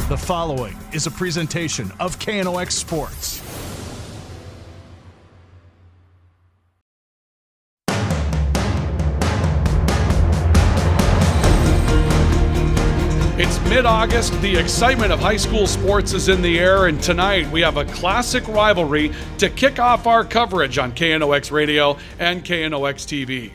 The following is a presentation of KNOX Sports. It's mid-August, the excitement of high school sports is in the air, and tonight we have a classic rivalry to kick off our coverage on KNOX Radio and KNOX TV.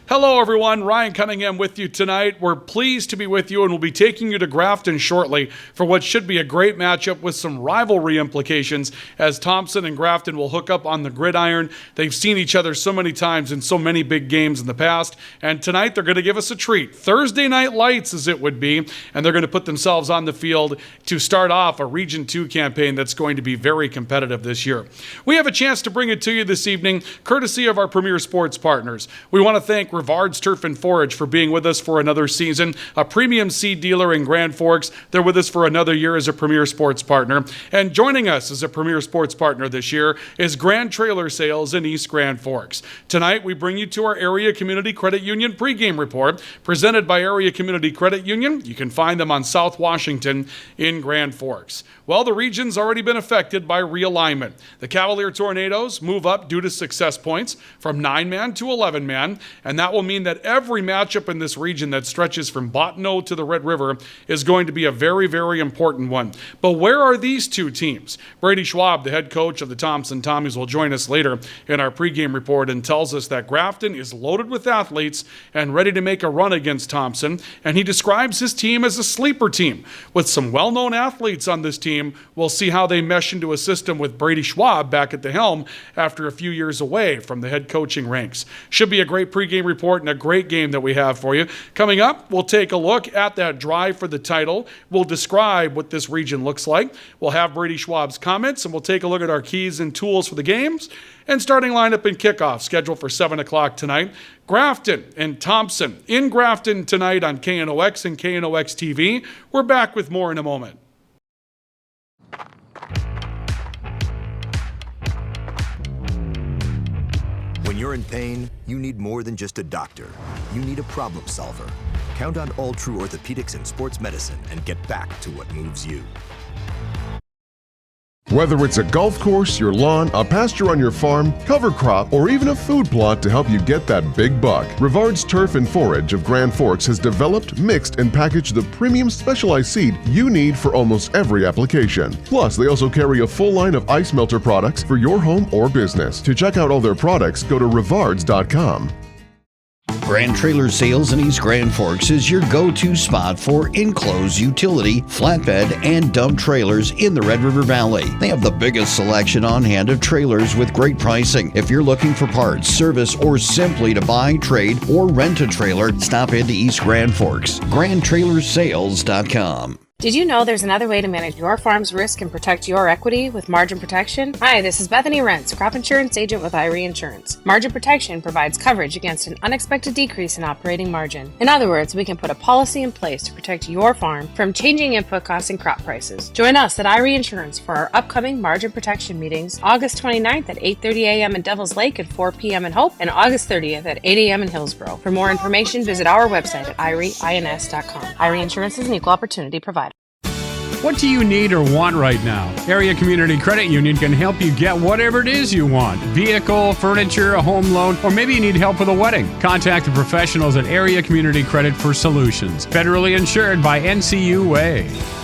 Hello everyone, Ryan Cunningham with you tonight. We're pleased to be with you and we'll be taking you to Grafton shortly for what should be a great matchup with some rivalry implications as Thompson and Grafton will hook up on the gridiron. They've seen each other so many times in so many big games in the past, and tonight they're going to give us a treat. Thursday night lights as it would be, and they're going to put themselves on the field to start off a Region 2 campaign that's going to be very competitive this year. We have a chance to bring it to you this evening courtesy of our premier sports partners. We want to thank Rivard's Turf and Forage for being with us for another season, a premium seed dealer in Grand Forks. They're with us for another year as a premier sports partner. And joining us as a premier sports partner this year is Grand Trailer Sales in East Grand Forks. Tonight, we bring you to our Area Community Credit Union pregame report presented by Area Community Credit Union. You can find them on South Washington in Grand Forks. Well, the region's already been affected by realignment. The Cavalier Tornadoes move up due to success points from 9-man to 11-man, and that will mean that every matchup in this region that stretches from Bottineau to the Red River is going to be a very, very important one. But where are these two teams? Brady Schwab, the head coach of the Thompson Tommies, will join us later in our pregame report and tells us that Grafton is loaded with athletes and ready to make a run against Thompson, and he describes his team as a sleeper team. With some well-known athletes on this team, we'll see how they mesh into a system with Brady Schwab back at the helm after a few years away from the head coaching ranks. Should be a great pregame report and a great game that we have for you. Coming up, we'll take a look at that drive for the title. We'll describe what this region looks like. We'll have Brady Schwab's comments, and we'll take a look at our keys and tools for the games and starting lineup and kickoff scheduled for 7 o'clock tonight. Grafton and Thompson in Grafton tonight on KNOX and KNOX TV. We're back with more in a moment. When you're in pain, you need more than just a doctor. You need a problem solver. Count on All True Orthopedics and Sports Medicine and get back to what moves you. Whether it's a golf course, your lawn, a pasture on your farm, cover crop, or even a food plot to help you get that big buck, Rivard's Turf and Forage of Grand Forks has developed, mixed, and packaged the premium specialized seed you need for almost every application. Plus, they also carry a full line of ice melter products for your home or business. To check out all their products, go to rivards.com. Grand Trailer Sales in East Grand Forks is your go-to spot for enclosed utility, flatbed, and dump trailers in the Red River Valley. They have the biggest selection on hand of trailers with great pricing. If you're looking for parts, service, or simply to buy, trade, or rent a trailer, stop into East Grand Forks. GrandTrailersSales.com. Did you know there's another way to manage your farm's risk and protect your equity with margin protection? Hi, this is Bethany Rentz, crop insurance agent with Irie Insurance. Margin protection provides coverage against an unexpected decrease in operating margin. In other words, we can put a policy in place to protect your farm from changing input costs and crop prices. Join us at Irie Insurance for our upcoming margin protection meetings, August 29th at 8:30 a.m. in Devils Lake and 4 p.m. in Hope, and August 30th at 8 a.m. in Hillsborough. For more information, visit our website at irieins.com. Irie Insurance is an equal opportunity provider. What do you need or want right now? Area Community Credit Union can help you get whatever it is you want. Vehicle, furniture, a home loan, or maybe you need help with a wedding. Contact the professionals at Area Community Credit for solutions. Federally insured by NCUA.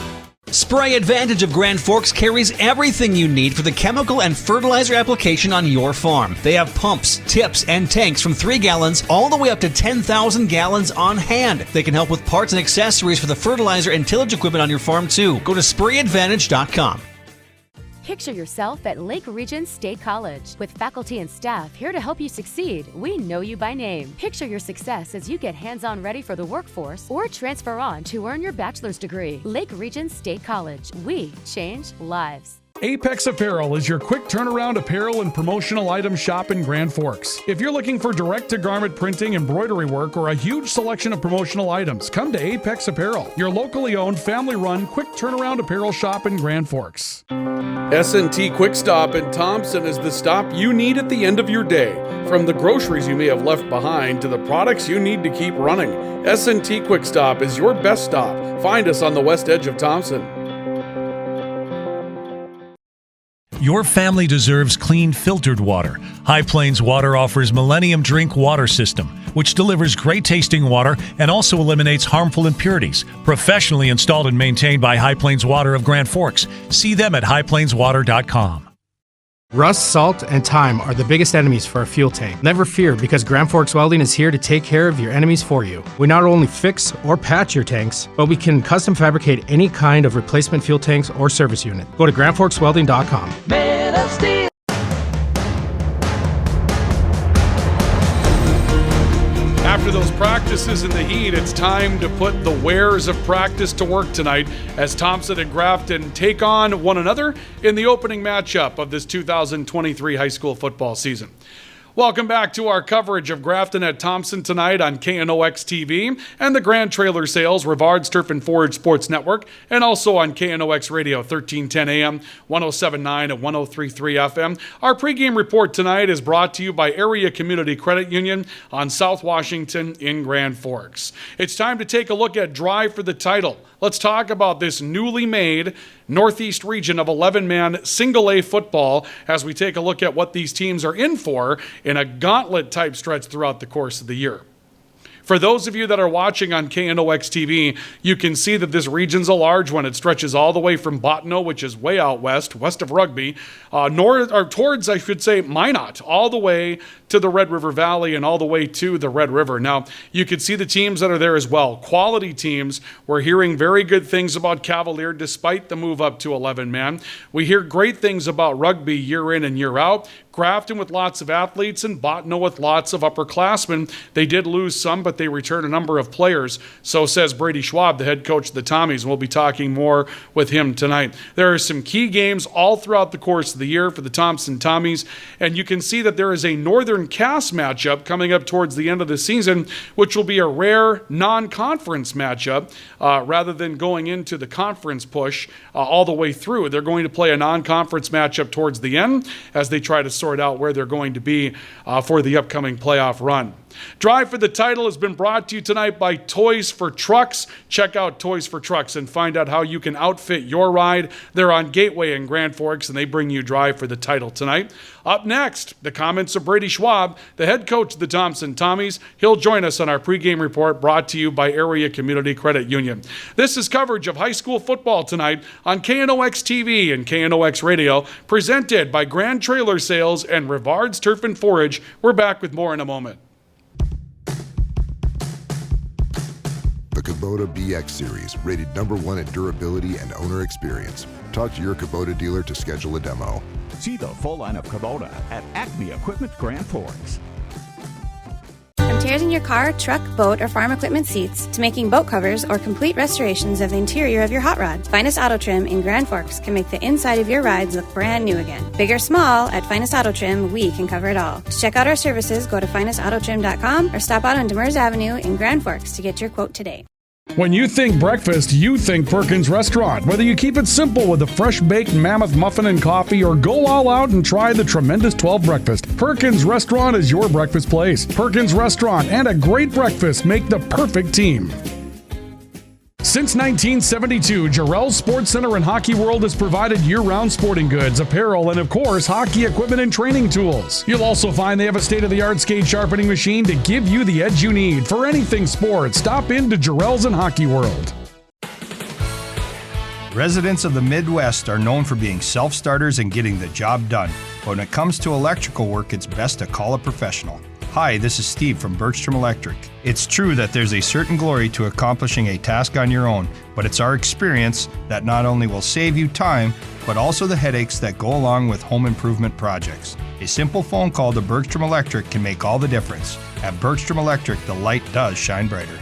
Spray Advantage of Grand Forks carries everything you need for the chemical and fertilizer application on your farm. They have pumps, tips, and tanks from 3 gallons all the way up to 10,000 gallons on hand. They can help with parts and accessories for the fertilizer and tillage equipment on your farm too. Go to sprayadvantage.com. Picture yourself at Lake Region State College. With faculty and staff here to help you succeed, we know you by name. Picture your success as you get hands-on ready for the workforce or transfer on to earn your bachelor's degree. Lake Region State College. We change lives. Apex Apparel is your quick turnaround apparel and promotional item shop in Grand Forks. If you're looking for direct-to-garment printing, embroidery work, or a huge selection of promotional items, come to Apex Apparel, your locally owned, family-run, quick turnaround apparel shop in Grand Forks. S&T Quick Stop in Thompson is the stop you need at the end of your day. From the groceries you may have left behind to the products you need to keep running, S&T Quick Stop is your best stop. Find us on the west edge of Thompson. Your family deserves clean, filtered water. High Plains Water offers Millennium Drink Water System, which delivers great-tasting water and also eliminates harmful impurities. Professionally installed and maintained by High Plains Water of Grand Forks. See them at highplainswater.com. Rust, salt, and time are the biggest enemies for a fuel tank. Never fear, because Grand Forks Welding is here to take care of your enemies for you. We not only fix or patch your tanks, but we can custom fabricate any kind of replacement fuel tanks or service unit. Go to grandforkswelding.com. Made of steel. After those practices in the heat, it's time to put the wares of practice to work tonight as Thompson and Grafton take on one another in the opening matchup of this 2023 high school football season. Welcome back to our coverage of Grafton at Thompson tonight on KNOX TV and the Grand Trailer Sales, Rivard's Turf and Forage Sports Network, and also on KNOX Radio, 1310 AM, 107.9 and 103.3 FM. Our pregame report tonight is brought to you by Area Community Credit Union on South Washington in Grand Forks. It's time to take a look at Drive for the Title. Let's talk about this newly made Northeast region of 11-man single-A football as we take a look at what these teams are in for in a gauntlet-type stretch throughout the course of the year. For those of you that are watching on KNOX TV, you can see that this region's a large one. It stretches all the way from Bottineau, which is way out west of Rugby, towards, I should say, Minot, all the way to the Red River Valley and all the way to the Red River. Now, you can see the teams that are there as well. Quality teams. We're hearing very good things about Cavalier despite the move up to 11-man. We hear great things about Rugby year in and year out. Grafton with lots of athletes and Bottineau with lots of upperclassmen. They did lose some, but they returned a number of players. So says Brady Schwab, the head coach of the Tommies, and we'll be talking more with him tonight. There are some key games all throughout the course of the year for the Thompson Tommies, and you can see that there is a Northern Cass matchup coming up towards the end of the season, which will be a rare non-conference matchup rather than going into the conference push all the way through. They're going to play a non-conference matchup towards the end as they try to sort out where they're going to be for the upcoming playoff run. Drive for the Title has been brought to you tonight by Toys for Trucks. Check out Toys for Trucks and find out how you can outfit your ride. They're on Gateway in Grand Forks, and they bring you Drive for the Title tonight. Up next, the comments of Brady Schwab, the head coach of the Thompson Tommies. He'll join us on our pregame report brought to you by Area Community Credit Union. This is coverage of high school football tonight on KNOX TV and KNOX Radio, presented by Grand Trailer Sales and Rivard's Turf and Forage. We're back with more in a moment. The Kubota BX Series, rated #1 in durability and owner experience. Talk to your Kubota dealer to schedule a demo. See the full line of Kubota at Acme Equipment Grand Forks. From tears in your car, truck, boat, or farm equipment seats to making boat covers or complete restorations of the interior of your hot rod, Finest Auto Trim in Grand Forks can make the inside of your rides look brand new again. Big or small, at Finest Auto Trim, we can cover it all. To check out our services, go to finestautotrim.com or stop out on Demers Avenue in Grand Forks to get your quote today. When you think breakfast, you think Perkins Restaurant. Whether you keep it simple with a fresh-baked mammoth muffin and coffee or go all out and try the tremendous 12 breakfast, Perkins Restaurant is your breakfast place. Perkins Restaurant and a great breakfast make the perfect team. Since 1972, Jarrell's Sports Center and Hockey World has provided year-round sporting goods, apparel, and of course, hockey equipment and training tools. You'll also find they have a state-of-the-art skate sharpening machine to give you the edge you need. For anything sports, stop in to Jarrell's and Hockey World. Residents of the Midwest are known for being self-starters and getting the job done. But when it comes to electrical work, it's best to call a professional. Hi, this is Steve from Bergstrom Electric. It's true that there's a certain glory to accomplishing a task on your own, but it's our experience that not only will save you time, but also the headaches that go along with home improvement projects. A simple phone call to Bergstrom Electric can make all the difference. At Bergstrom Electric, the light does shine brighter.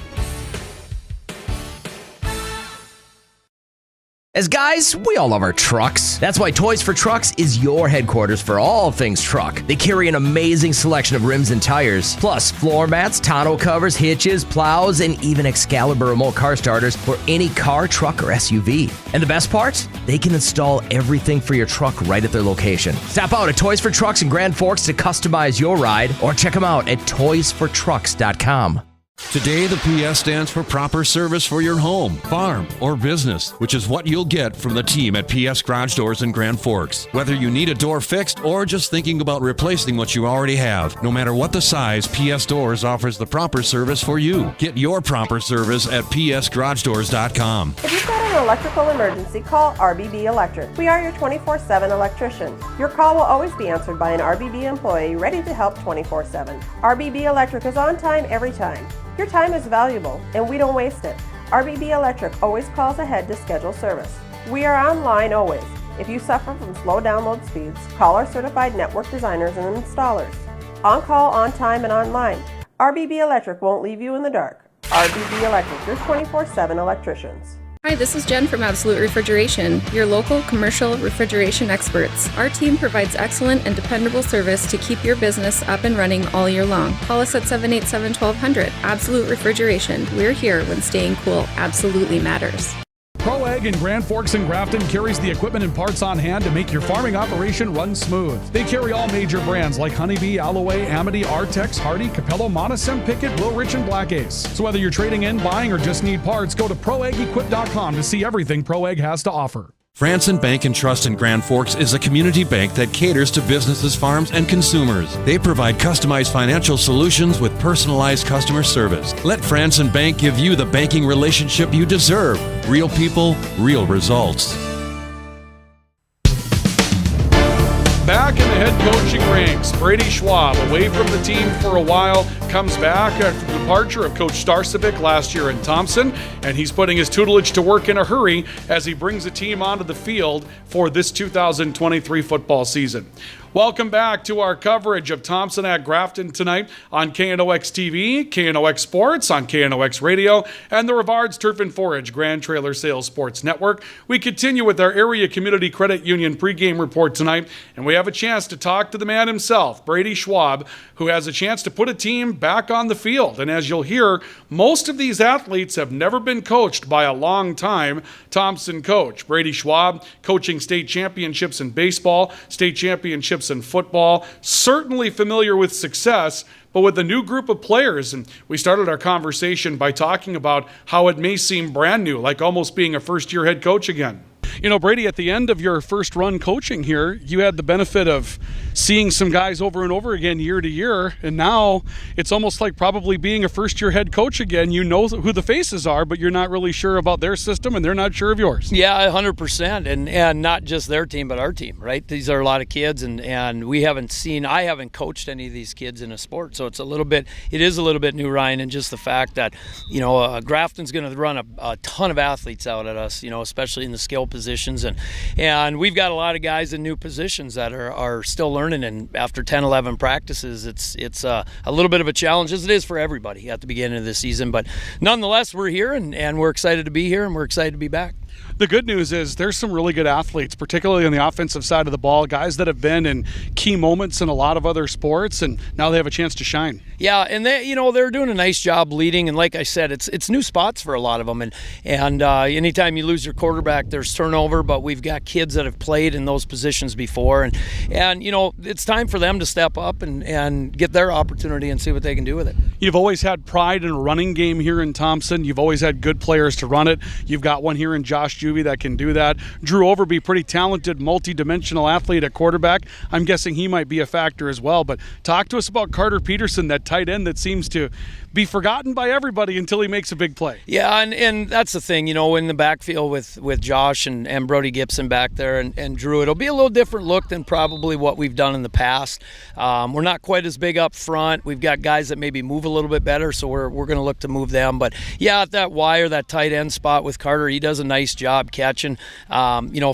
As guys, we all love our trucks. That's why Toys for Trucks is your headquarters for all things truck. They carry an amazing selection of rims and tires, plus floor mats, tonneau covers, hitches, plows, and even Excalibur remote car starters for any car, truck, or SUV. And the best part? They can install everything for your truck right at their location. Stop out at Toys for Trucks in Grand Forks to customize your ride, or check them out at toysfortrucks.com. Today, the PS stands for proper service for your home, farm, or business, which is what you'll get from the team at PS Garage Doors in Grand Forks. Whether you need a door fixed or just thinking about replacing what you already have, no matter what the size, PS Doors offers the proper service for you. Get your proper service at psgaragedoors.com. If you've got an electrical emergency, call RBB Electric. We are your 24/7 electrician. Your call will always be answered by an RBB employee ready to help 24/7. RBB Electric is on time every time. Your time is valuable, and we don't waste it. RBB Electric always calls ahead to schedule service. We are online always. If you suffer from slow download speeds, call our certified network designers and installers. On call, on time, and online. RBB Electric won't leave you in the dark. RBB Electric, your 24/7 electricians. Hi, this is Jen from Absolute Refrigeration, your local commercial refrigeration experts. Our team provides excellent and dependable service to keep your business up and running all year long. Call us at 787-1200. Absolute Refrigeration. We're here when staying cool absolutely matters. ProAg in Grand Forks and Grafton carries the equipment and parts on hand to make your farming operation run smooth. They carry all major brands like Honeybee, Alloway, Amity, Artex, Hardy, Capello, Monosem, Pickett, Wilrich, and Black Ace. So whether you're trading in, buying, or just need parts, go to ProAgEquip.com to see everything ProAg has to offer. Franson Bank and Trust in Grand Forks is a community bank that caters to businesses, farms, and consumers. They provide customized financial solutions with personalized customer service. Let Franson Bank give you the banking relationship you deserve. Real people, real results. Back in the head coaching ranks, Brady Schwab, away from the team for a while, comes back after the departure of Coach Starcevic last year in Thompson, and he's putting his tutelage to work in a hurry as he brings the team onto the field for this 2023 football season. Welcome back to our coverage of Thompson at Grafton tonight on KNOX TV, KNOX Sports, on KNOX Radio, and the Rivards Turf and Forage Grand Trailer Sales Sports Network. We continue with our Area Community Credit Union pregame report tonight, and we have a chance to talk to the man himself, Brady Schwab, who has a chance to put a team back on the field. And as you'll hear, most of these athletes have never been coached by a long-time Thompson coach. Brady Schwab coaching state championships in baseball, state championships in football, certainly familiar with success, but with a new group of players. And we started our conversation by talking about how it may seem brand new, like almost being a first-year head coach again. You know, Brady, at the end of your first run coaching here, you had the benefit of seeing some guys over and over again year to year, and now it's almost like probably being a first-year head coach again. You know who the faces are, but you're not really sure about their system, and they're not sure of yours. Yeah, 100%, and not just their team, but our team, right? These are a lot of kids, and I haven't coached any of these kids in a sport, so it is a little bit new, Ryan, and just the fact that, Grafton's going to run a ton of athletes out at us, especially in the skill positions, and we've got a lot of guys in new positions that are still learning, and after 10, 11 practices, it's a little bit of a challenge, as it is for everybody at the beginning of the season, but nonetheless, we're here, and we're excited to be here, and we're excited to be back. The good news is there's some really good athletes, particularly on the offensive side of the ball, guys that have been in key moments in a lot of other sports, and now they have a chance to shine. Yeah, and they're doing a nice job leading, and like I said, it's new spots for a lot of them, and anytime you lose your quarterback, there's turnover, but we've got kids that have played in those positions before, and it's time for them to step up and get their opportunity and see what they can do with it. You've always had pride in a running game here in Thompson. You've always had good players to run it. You've got one here in Josh Juvie that can do that. Drew Overby, pretty talented, multi-dimensional athlete at quarterback. I'm guessing he might be a factor as well. But talk to us about Carter Peterson, that tight end that seems to be forgotten by everybody until he makes a big play. Yeah, and that's the thing, in the backfield with Josh and Brody Gibson back there and Drew, it'll be a little different look than probably what we've done in the past. We're not quite as big up front. We've got guys that maybe move a little bit better, so we're going to look to move them. But yeah, at that wire, that tight end spot with Carter, he does a nice nice job catching.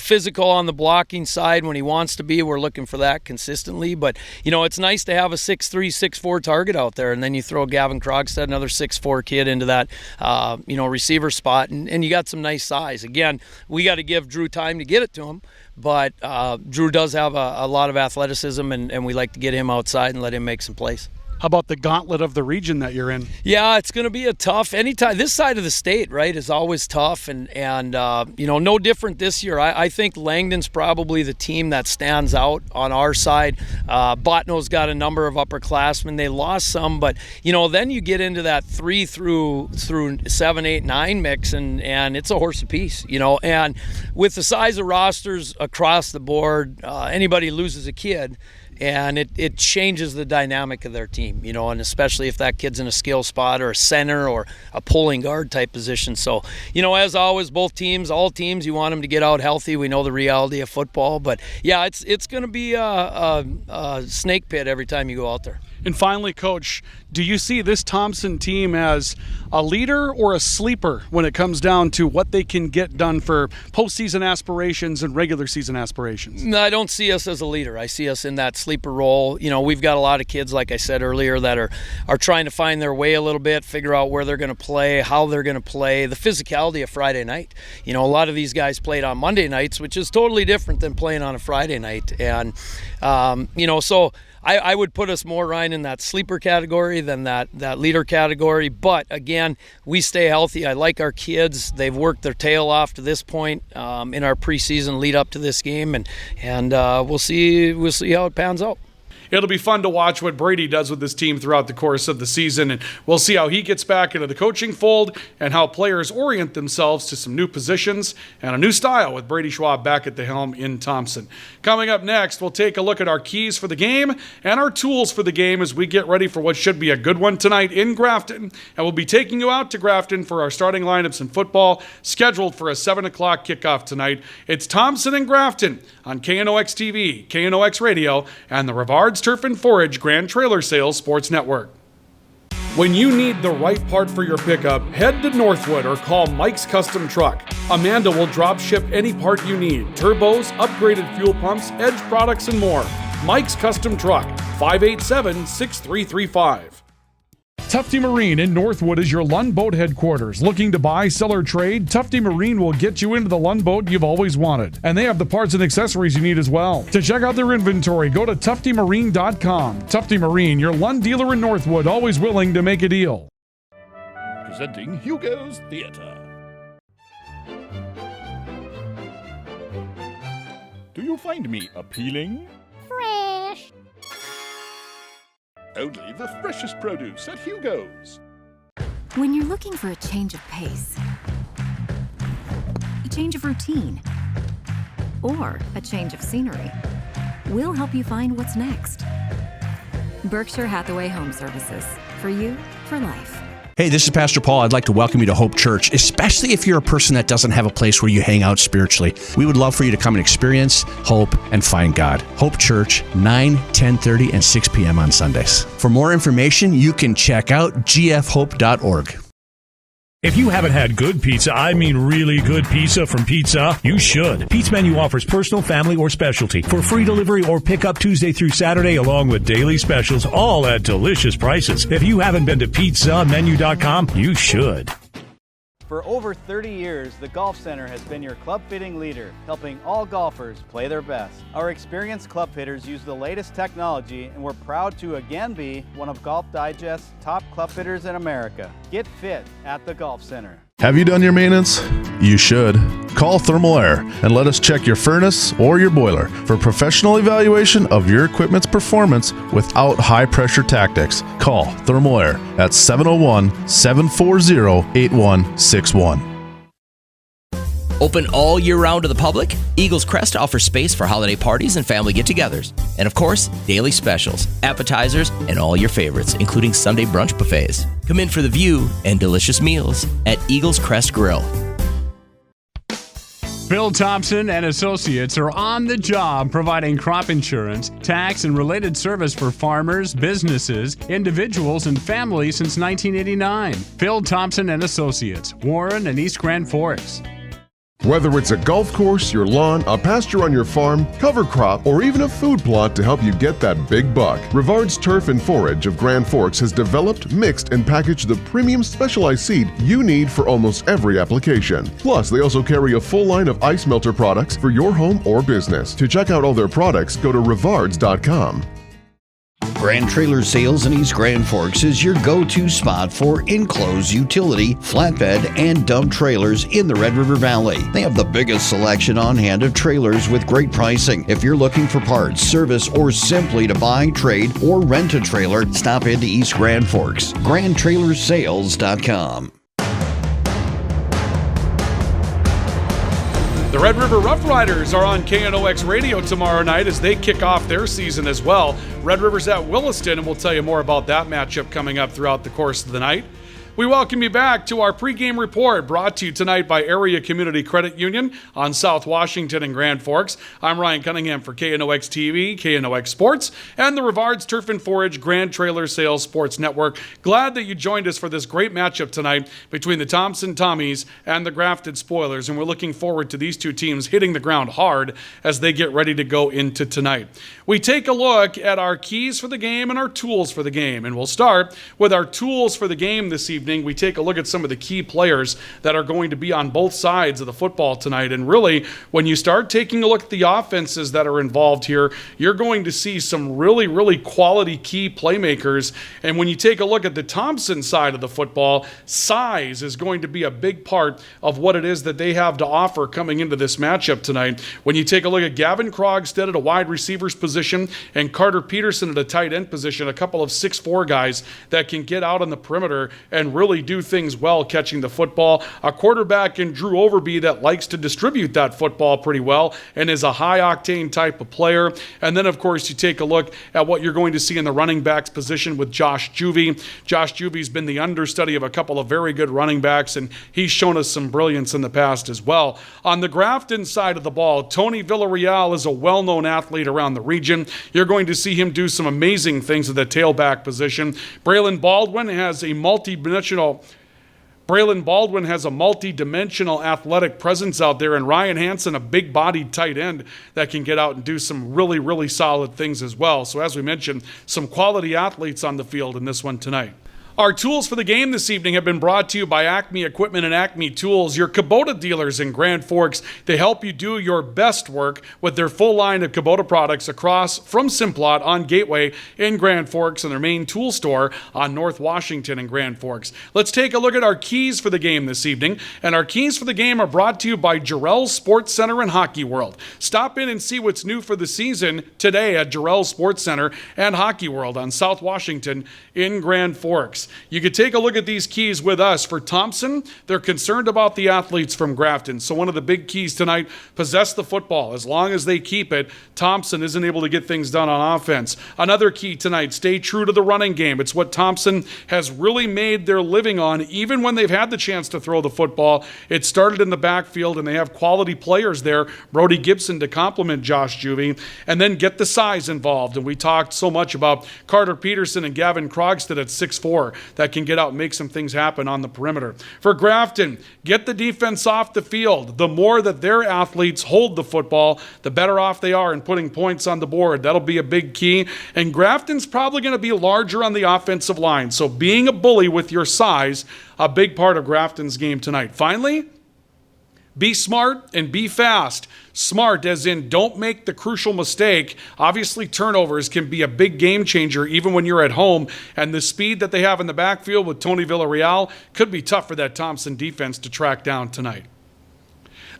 Physical on the blocking side when he wants to be. We're looking for that consistently. But, it's nice to have a 6'3", 6'4" target out there. And then you throw Gavin Krogstad, another 6'4" kid, into that, receiver spot. And you got some nice size. Again, we got to give Drew time to get it to him. But Drew does have a lot of athleticism, and we like to get him outside and let him make some plays. How about the gauntlet of the region that you're in? Yeah, it's going to be a tough anytime. This side of the state, right, is always tough, and no different this year. I think Langdon's probably the team that stands out on our side. Botno's got a number of upperclassmen. They lost some, but then you get into that 3 through 7, 8, 9 mix, and it's a horse apiece. And with the size of rosters across the board, anybody loses a kid. And it changes the dynamic of their team, and especially if that kid's in a skill spot or a center or a pulling guard type position. So, as always, all teams, you want them to get out healthy. We know the reality of football, but yeah, it's going to be a snake pit every time you go out there. And finally, Coach, do you see this Thompson team as a leader or a sleeper when it comes down to what they can get done for postseason aspirations and regular season aspirations? No, I don't see us as a leader. I see us in that sleeper role. We've got a lot of kids, like I said earlier, that are trying to find their way a little bit, figure out where they're going to play, how they're going to play, the physicality of Friday night. A lot of these guys played on Monday nights, which is totally different than playing on a Friday night. And, so I would put us more, Ryan, in that sleeper category than that leader category. But again, we stay healthy. I like our kids. They've worked their tail off to this point in our preseason lead up to this game, and we'll see how it pans out. It'll be fun to watch what Brady does with this team throughout the course of the season, and we'll see how he gets back into the coaching fold and how players orient themselves to some new positions and a new style with Brady Schwab back at the helm in Thompson. Coming up next, we'll take a look at our keys for the game and our tools for the game as we get ready for what should be a good one tonight in Grafton, and we'll be taking you out to Grafton for our starting lineups in football, scheduled for a 7 o'clock kickoff tonight. It's Thompson and Grafton on KNOX TV, KNOX Radio, and the Rivards Turf and Forage Grand Trailer Sales Sports Network. When you need the right part for your pickup, head to Northwood or call Mike's Custom Truck. Amanda will drop ship any part you need: turbos, upgraded fuel pumps, Edge products, and more. Mike's Custom Truck, 587-6335. Tufty Marine in Northwood is your Lund Boat headquarters. Looking to buy, sell, or trade? Tufty Marine will get you into the Lund boat you've always wanted. And they have the parts and accessories you need as well. To check out their inventory, go to tuftymarine.com. Tufty Marine, your Lund dealer in Northwood, always willing to make a deal. Presenting Hugo's Theater. Do you find me appealing? Fresh. Only the freshest produce at Hugo's. When you're looking for a change of pace, a change of routine, or a change of scenery, we'll help you find what's next. Berkshire Hathaway Home Services. For you, for life. Hey, this is Pastor Paul. I'd like to welcome you to Hope Church, especially if you're a person that doesn't have a place where you hang out spiritually. We would love for you to come and experience hope and find God. Hope Church, 9, 10:30, and 6 p.m. on Sundays. For more information, you can check out gfhope.org. If you haven't had good pizza, I mean really good pizza from Pizza, you should. Pete's Menu offers personal, family, or specialty for free delivery or pickup Tuesday through Saturday, along with daily specials, all at delicious prices. If you haven't been to pizzamenu.com, you should. For over 30 years, the Golf Center has been your club fitting leader, helping all golfers play their best. Our experienced club fitters use the latest technology, and we're proud to again be one of Golf Digest's top club fitters in America. Get fit at the Golf Center. Have you done your maintenance? You should. Call Thermal Air and let us check your furnace or your boiler for professional evaluation of your equipment's performance without high-pressure tactics. Call Thermal Air at 701-740-8161. Open all year round to the public, Eagles Crest offers space for holiday parties and family get-togethers. And of course, daily specials, appetizers, and all your favorites, including Sunday brunch buffets. Come in for the view and delicious meals at Eagles Crest Grill. Phil Thompson and Associates are on the job providing crop insurance, tax, and related service for farmers, businesses, individuals, and families since 1989. Phil Thompson and Associates, Warren and East Grand Forks. Whether it's a golf course, your lawn, a pasture on your farm, cover crop, or even a food plot to help you get that big buck, Rivard's Turf and Forage of Grand Forks has developed, mixed, and packaged the premium specialized seed you need for almost every application. Plus, they also carry a full line of ice melter products for your home or business. To check out all their products, go to rivards.com. Grand Trailer Sales in East Grand Forks is your go-to spot for enclosed utility, flatbed, and dump trailers in the Red River Valley. They have the biggest selection on hand of trailers with great pricing. If you're looking for parts, service, or simply to buy, trade, or rent a trailer, stop into East Grand Forks. GrandTrailersales.com. The Red River Rough Riders are on KNOX Radio tomorrow night as they kick off their season as well. Red River's at Williston, and we'll tell you more about that matchup coming up throughout the course of the night. We welcome you back to our pregame report, brought to you tonight by Area Community Credit Union on South Washington and Grand Forks. I'm Ryan Cunningham for KNOX TV, KNOX Sports, and the Rivard's Turf and Forage Grand Trailer Sales Sports Network. Glad that you joined us for this great matchup tonight between the Thompson Tommies and the Grafton Spoilers, and we're looking forward to these two teams hitting the ground hard as they get ready to go into tonight. We take a look at our keys for the game and our tools for the game, and we'll start with our tools for the game this evening. We take a look at some of the key players that are going to be on both sides of the football tonight. And really, when you start taking a look at the offenses that are involved here, you're going to see some really, really quality key playmakers. And when you take a look at the Thompson side of the football, size is going to be a big part of what it is that they have to offer coming into this matchup tonight. When you take a look at Gavin Krogstad at a wide receiver's position and Carter Peterson at a tight end position, a couple of 6'4" guys that can get out on the perimeter and really do things well catching the football. A quarterback in Drew Overby that likes to distribute that football pretty well and is a high-octane type of player. And then, of course, you take a look at what you're going to see in the running backs position with Josh Juvie. Josh Juvie's been the understudy of a couple of very good running backs, and he's shown us some brilliance in the past as well. On the Grafton side of the ball, Tony Villarreal is a well-known athlete around the region. You're going to see him do some amazing things at the tailback position. Braylon Baldwin has a multi-dimensional athletic presence out there, and Ryan Hansen, a big-bodied tight end that can get out and do some really, really solid things as well. So as we mentioned, some quality athletes on the field in this one tonight. Our tools for the game this evening have been brought to you by Acme Equipment and Acme Tools, your Kubota dealers in Grand Forks. They help you do your best work with their full line of Kubota products across from Simplot on Gateway in Grand Forks and their main tool store on North Washington in Grand Forks. Let's take a look at our keys for the game this evening. And our keys for the game are brought to you by Jarrell's Sports Center and Hockey World. Stop in and see what's new for the season today at Jarrell's Sports Center and Hockey World on South Washington in Grand Forks. You could take a look at these keys with us. For Thompson, they're concerned about the athletes from Grafton. So one of the big keys tonight, possess the football. As long as they keep it, Thompson isn't able to get things done on offense. Another key tonight, stay true to the running game. It's what Thompson has really made their living on, even when they've had the chance to throw the football. It started in the backfield, and they have quality players there. Brody Gibson to complement Josh Juvie. And then get the size involved. And we talked so much about Carter Peterson and Gavin Krogstad at 6'4". That can get out and make some things happen on the perimeter. For Grafton, get the defense off the field. The more that their athletes hold the football, the better off they are in putting points on the board. That'll be a big key. And Grafton's probably going to be larger on the offensive line. So being a bully with your size, a big part of Grafton's game tonight. Finally, be smart and be fast. Smart as in don't make the crucial mistake. Obviously, turnovers can be a big game changer even when you're at home, and the speed that they have in the backfield with Tony Villarreal could be tough for that Thompson defense to track down tonight.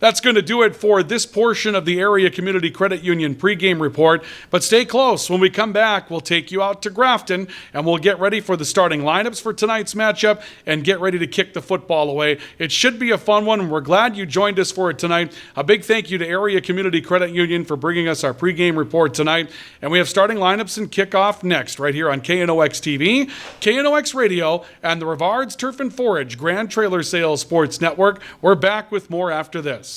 That's going to do it for this portion of the Area Community Credit Union pregame report. But stay close. When we come back, we'll take you out to Grafton, and we'll get ready for the starting lineups for tonight's matchup and get ready to kick the football away. It should be a fun one, and we're glad you joined us for it tonight. A big thank you to Area Community Credit Union for bringing us our pregame report tonight. And we have starting lineups and kickoff next right here on KNOX TV, KNOX Radio, and the Rivard's Turf and Forage Grand Trailer Sales Sports Network. We're back with more after this.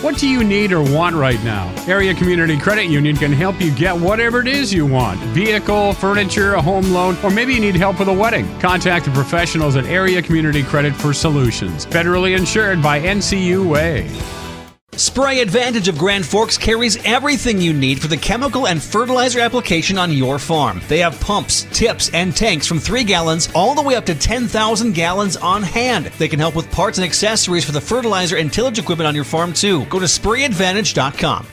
What do you need or want right now? Area Community Credit Union can help you get whatever it is you want. Vehicle, furniture, a home loan, or maybe you need help with a wedding. Contact the professionals at Area Community Credit for solutions. Federally insured by NCUA. Spray Advantage of Grand Forks carries everything you need for the chemical and fertilizer application on your farm. They have pumps, tips, and tanks from 3 gallons all the way up to 10,000 gallons on hand. They can help with parts and accessories for the fertilizer and tillage equipment on your farm too. Go to sprayadvantage.com.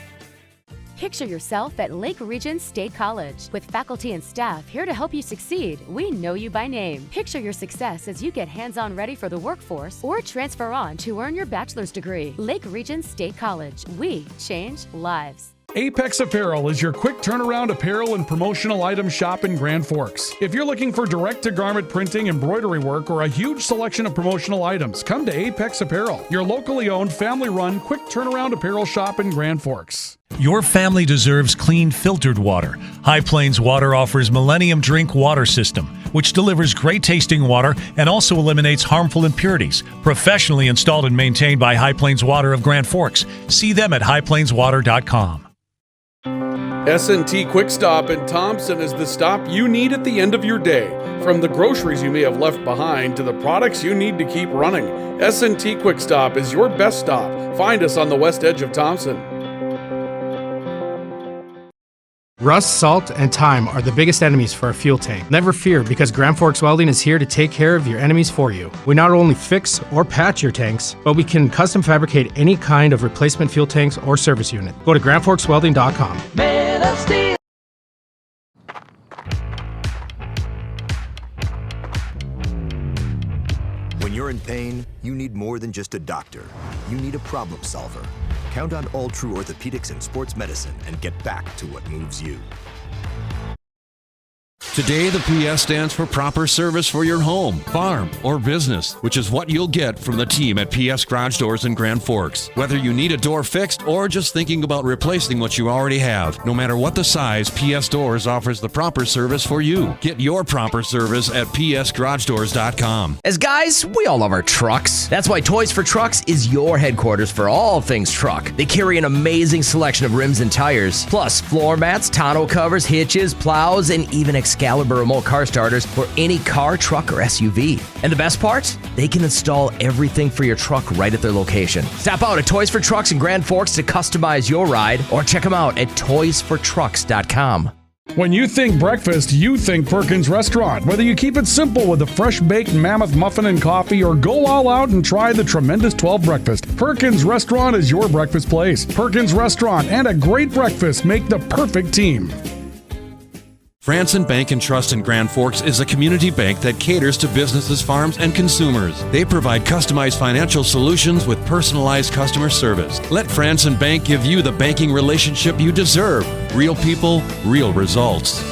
Picture yourself at Lake Region State College. With faculty and staff here to help you succeed, we know you by name. Picture your success as you get hands-on ready for the workforce or transfer on to earn your bachelor's degree. Lake Region State College. We change lives. Apex Apparel is your quick turnaround apparel and promotional item shop in Grand Forks. If you're looking for direct-to-garment printing, embroidery work, or a huge selection of promotional items, come to Apex Apparel, your locally owned, family-run, quick turnaround apparel shop in Grand Forks. Your family deserves clean, filtered water. High Plains Water offers Millennium Drink Water System, which delivers great-tasting water and also eliminates harmful impurities. Professionally installed and maintained by High Plains Water of Grand Forks. See them at highplainswater.com. S&T Quick Stop in Thompson is the stop you need at the end of your day. From the groceries you may have left behind to the products you need to keep running, S&T Quick Stop is your best stop. Find us on the west edge of Thompson. Rust, salt, and time are the biggest enemies for a fuel tank. Never fear, because Grand Forks Welding is here to take care of your enemies for you. We not only fix or patch your tanks, but we can custom fabricate any kind of replacement fuel tanks or service unit. Go to grandforkswelding.com. Man of Steel. When you're in pain, you need more than just a doctor. You need a problem solver. Count on All True Orthopedics and Sports Medicine and get back to what moves you. Today, the PS stands for proper service for your home, farm, or business, which is what you'll get from the team at PS Garage Doors in Grand Forks. Whether you need a door fixed or just thinking about replacing what you already have, no matter what the size, PS Doors offers the proper service for you. Get your proper service at psgaragedoors.com. As guys, we all love our trucks. That's why Toys for Trucks is your headquarters for all things truck. They carry an amazing selection of rims and tires, plus floor mats, tonneau covers, hitches, plows, and even Excalibur remote car starters for any car, truck, or SUV. And the best part? They can install everything for your truck right at their location. Stop out at Toys for Trucks in Grand Forks to customize your ride, or check them out at toysfortrucks.com. When you think breakfast, you think Perkins Restaurant. Whether you keep it simple with a fresh baked mammoth muffin and coffee or go all out and try the tremendous 12 breakfast, Perkins Restaurant is your breakfast place. Perkins Restaurant and a great breakfast make the perfect team. Franson Bank and Trust in Grand Forks is a community bank that caters to businesses, farms, and consumers. They provide customized financial solutions with personalized customer service. Let Franson Bank give you the banking relationship you deserve. Real people, real results.